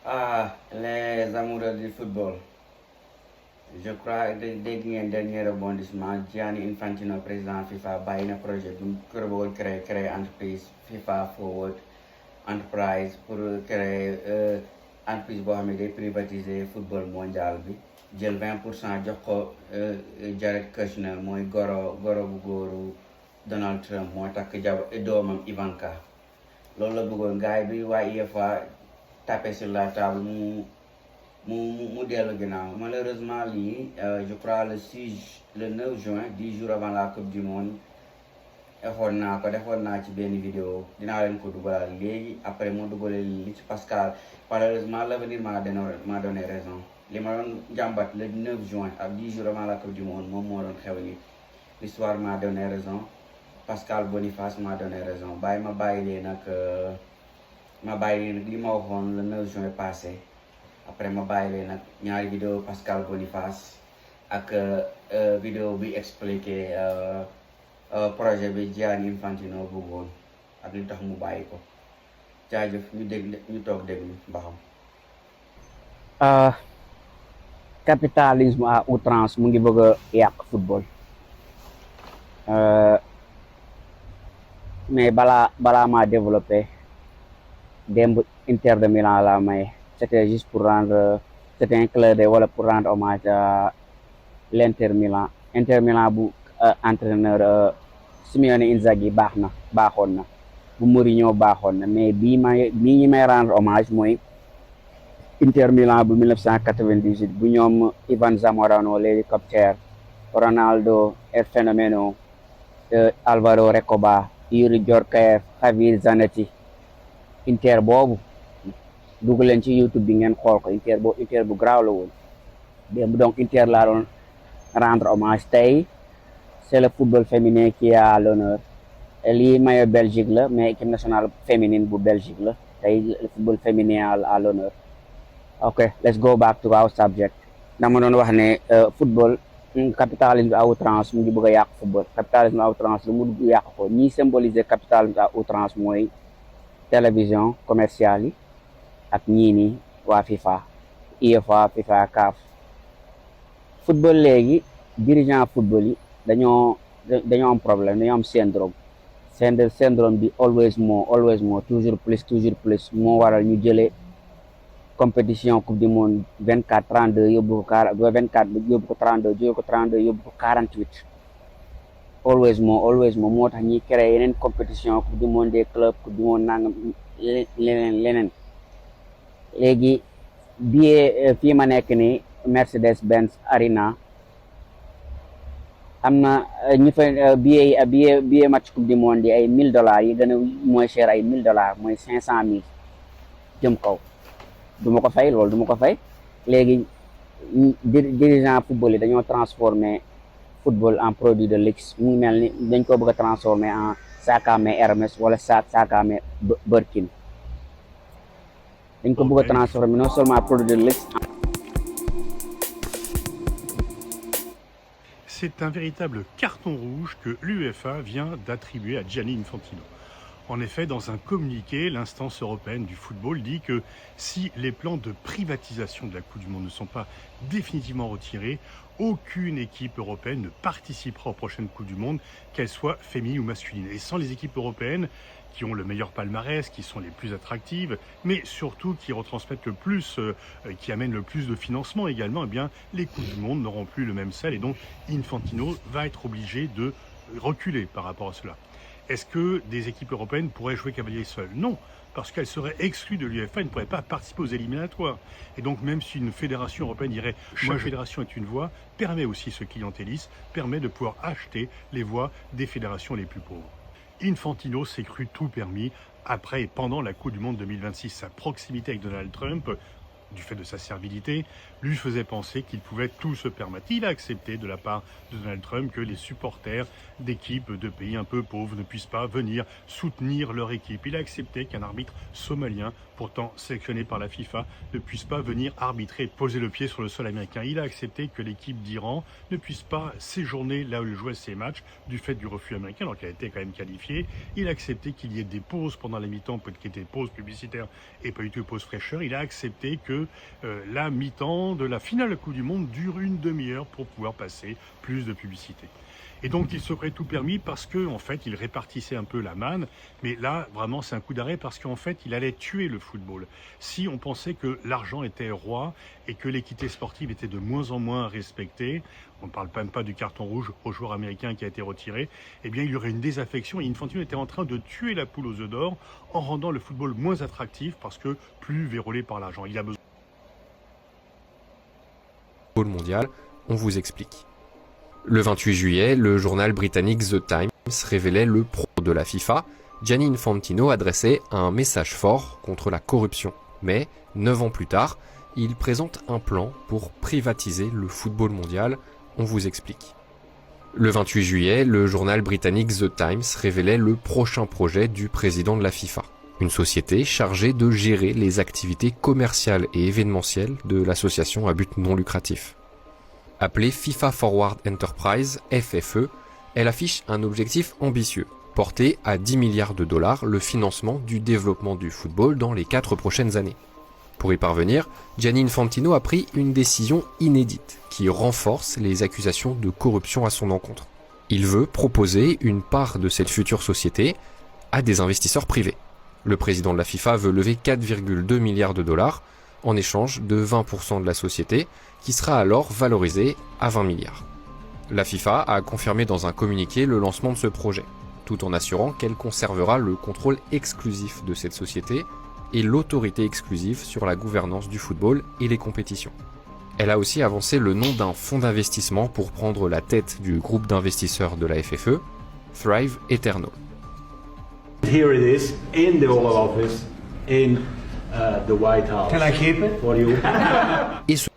Ah, les amoureux du football. Je crois que dégg ngeen dernier rebondissement Gianni Infantino président FIFA bàyyi na projet bi mu kër bëggoon créer entreprise FIFA Forward Enterprise pour créer entreprise boo xam ne day privatiser football mondial bi jël 20% jox ko Jared Kushner mooy goro bu góoru Donald Trump moo takk doomam Ivanka loolu la bëggoon gars bi waa UEFA tapé sur la table mu dellu ginnaaw malheureusement lii je crois le 9 juin 10 jours avant la coupe du monde defoon naa ci benn vidéo dinaa leen ko dugalal léegi après mu dugalee li ci Pascal malheureusement l'avenir m'a donné raison li ma doon jàmbat le 9 juin ak 10 jours avant la coupe du monde moom moo doon xew ni l'histoire m'a donné raison Pascal Boniface m'a donné raison ma bàyyi leen nag li ma waxoon le 9 juin passé après ma bàyyi leen nag ñaari vidéo Pascal Boniface ak vidéo bi expliqué projet bi Gianni Infantino bëggoon ak li tax mu bàyyi ko jaajëf ñu toog déglu ba xam. Capitalisme à outrance mu ngi bëgg a yàq football mais balaa maa développé démb Inter de Milan la may. C'était juste pour c'était un clin d'œil wala pour rendre hommage à l'Inter Milan bu entraîneur Simone Inzaghi baaxoon na bu Mourinho baaxoon na mais bii ñi may rendre hommage mooy Inter Milan bu 1998 bu ñoom Ivan Zamorano l'hélicoptère Ronaldo El Fenomeno Alvaro Recoba Yuri Djorkaeff Javier Zanetti Inter boobu dugg leen ci YouTube bi ngeen xool ko Inter bu garaaw la woon démb donc Inter laa doon rendre hommage tey c'est le football féminin qui est à l'honneur lii maillot Belgique la mais équipe nationale féminine bu Belgique la tey le football féminin à l'honneur. Ok, let's go back to our subject. dama doon wax ne football capitalisme à outrance mu ngi bëgg a yàq football capitalisme à outrance lu mu yàq ko ñi symboliser capitalisme à outrance mooy télévision commerciale yi ak ñii nii waa FIFA UEFA FIFA CAF football léegi dirigeant football yi dañoo am problème dañoo am syndrome bi always more toujours plus moo waral ñu jëlee compétition coupe du monde 24-32 yóbbu ko 24 yóbbu ko 32 jóge ko 32 yóbbu ko 48 always more moo tax ñuy créer yeneen compétition coupe du monde des clubs coupe du monde nangam leneen léegi billet fii ma nekk ni Mercedes-Benz Arena am na ñu fa billet match coupe du monde yi ay $1000 yi gën a moins cher ay $1000 mooy 500,000 jëm kaw du ma ko fay loolu du ma ko fay léegi dirigeant football yi dañoo transformer football en produit de luxe mu mel ni dañ ko bëgg a transformer en sac à main Hermès wala sac à main Birkin dañ ko bëgg a transformer non seulement produit de luxe. C'est un véritable carton rouge que l'UEFA vient d'attribuer à Gianni Infantino. En effet, dans un communiqué, l'instance européenne du football dit que si les plans de privatisation de la Coupe du Monde ne sont pas définitivement retirés, aucune équipe européenne ne participera aux prochaines Coupes du Monde, qu'elles soient féminines ou masculines. Et sans les équipes européennes qui ont le meilleur palmarès, qui sont les plus attractives, mais surtout qui retransmettent le plus, qui amènent le plus de financement également, eh bien, les Coupes du Monde n'auront plus le même sel et donc Infantino va être obligé de reculer par rapport à cela. Est-ce que des équipes européennes pourraient jouer cavalier seul? Non, parce qu'elles seraient exclues de l'UEFA et ne pourraient pas participer aux éliminatoires. Et donc même si une fédération européenne dirait « chaque fédération est une voix », permet aussi ce clientélisme, permet de pouvoir acheter les voix des fédérations les plus pauvres. Infantino s'est cru tout permis après et pendant la Coupe du Monde 2026. Sa proximité avec Donald Trump, du fait de sa servilité, lui faisait penser qu'il pouvait tout se permettre. Il a accepté de la part de Donald Trump que les supporters d'équipes de pays un peu pauvres ne puissent pas venir soutenir leur équipe. Il a accepté qu'un arbitre somalien pourtant sélectionné par la FIFA, ne puisse pas venir arbitrer, poser le pied sur le sol américain. Il a accepté que l'équipe d'Iran ne puisse pas séjourner là où il jouait ses matchs du fait du refus américain, alors qu'elle a été quand même qualifiée. Il a accepté qu'il y ait des pauses pendant la mi-temps, peut-être qu'il y ait des pauses publicitaires et pas du tout pauses fraîcheur. Il a accepté que la mi-temps de la finale de la Coupe du Monde dure une demi-heure pour pouvoir passer plus de publicité. Et donc il se serait tout permis parce que en fait il répartissait un peu la manne, mais là vraiment c'est un coup d'arrêt parce qu'en fait il allait tuer le football. Si on pensait que l'argent était roi et que l'équité sportive était de moins en moins respectée, on ne parle même pas du carton rouge au joueur américain qui a été retiré, eh bien il y aurait une désaffection et Infantino était en train de tuer la poule aux œufs d'or en rendant le football moins attractif parce que plus vérolé par l'argent. Il a besoin Football mondial, on vous explique. Le 28 juillet, le journal britannique The Times révélait le pro de la FIFA. Gianni Infantino adressait un message fort contre la corruption. Mais, 9 ans plus tard, il présente un plan pour privatiser le football mondial. On vous explique. Le 28 juillet, le journal britannique The Times révélait le prochain projet du président de la FIFA. Une société chargée de gérer les activités commerciales et événementielles de l'association à but non lucratif. Appelée FIFA Forward Enterprise, FFE, elle affiche un objectif ambitieux, porter à 10 milliards de dollars le financement du développement du football dans les 4 prochaines années. Pour y parvenir, Gianni Infantino a pris une décision inédite qui renforce les accusations de corruption à son encontre. Il veut proposer une part de cette future société à des investisseurs privés. Le président de la FIFA veut lever 4,2 milliards de dollars en échange de 20% de la société, qui sera alors valorisée à 20 milliards. La FIFA a confirmé dans un communiqué le lancement de ce projet, tout en assurant qu'elle conservera le contrôle exclusif de cette société et l'autorité exclusive sur la gouvernance du football et les compétitions. Elle a aussi avancé le nom d'un fonds d'investissement pour prendre la tête du groupe d'investisseurs de la FFE, Thrive Eternal. Here it is in the Oval Office in the White House. Can I keep it? For you. Et ce